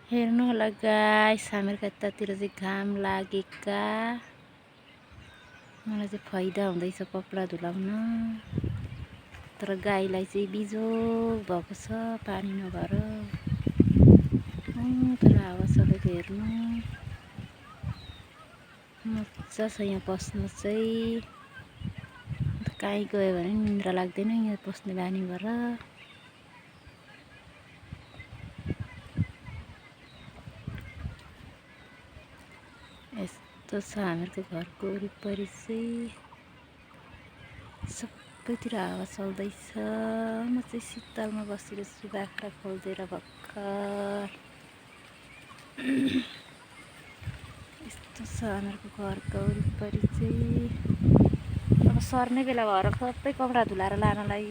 हेर्नु होला गाइस, हामीहरूको यतातिर चाहिँ घाम लागेका। मलाई चाहिँ फाइदा हुँदैछ कपडा धुलाउन, तर गाईलाई चाहिँ बिजोग भएको छ पानी नभएर। तर हावा चलेको हेर्नु मजा छ यहाँ पस्नु चाहिँ। कहीँ गयो भने निद्रा लाग्दैन यहाँ पस्ने बानी भएर। यस्तो छ हामीहरूको घरको वरिपरि चाहिँ, सबैतिर हावा चल्दैछ। म चाहिँ शीतलमा बसिरहेछु बाख्रा खोलिदिएर भर्खर। यस्तो छ हामीहरूको घरको वरिपरि चाहिँ। अब सर्ने बेला भएर सबै कपडा धुलाएर लानलाई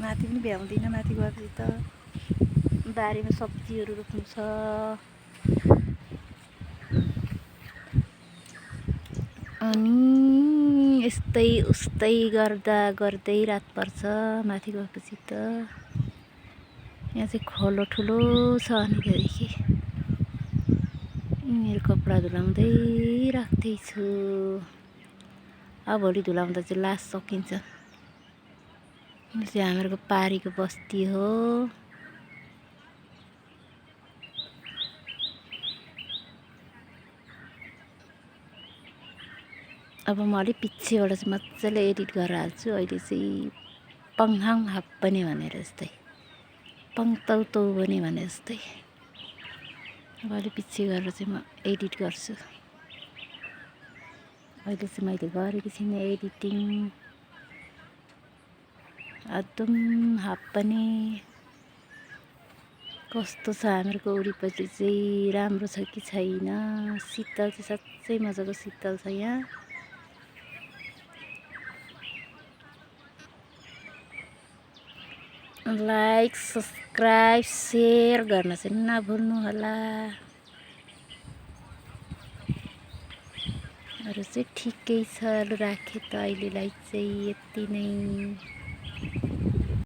माथि पनि भ्याउँदिनँ। माथि गएपछि त बारीमा सब्जीहरू रोप्नु छ। अनि यस्तै उस्तै गर्दै रात पर्छ। माथि गएपछि त यहाँ चाहिँ खोलो ठुलो छ। अनि त्यहाँदेखि यिनीहरू कपडा धुलाउँदै राख्दैछु। अब भोलि धुलाउँदा चाहिँ लास सकिन्छ। यो चाहिँ हामीहरूको पारीको बस्ती हो। अब म अलिक पछिबाट चाहिँ मजाले एडिट गरेर हाल्छु। अहिले चाहिँ पङहाङ हाप पनि भनेर जस्तै, पङतौ तौ पनि भने जस्तै अब अलिक पछि गरेर चाहिँ म एडिट गर्छु। अहिले चाहिँ मैले गरेको छुइनँ एडिटिङ। एकदम हाप पनि कस्तो छ हामीहरूको वरिपरि चाहिँ, राम्रो छ कि छैन। शीतल चाहिँ साँच्चै मजाको शीतल छ यहाँ। लाइक, सब्सक्राइब, सेयर गर्न चाहिँ नभुल्नु होला। अरू चाहिँ ठिकै छ। राखेँ त अहिलेलाई चाहिँ यति नै।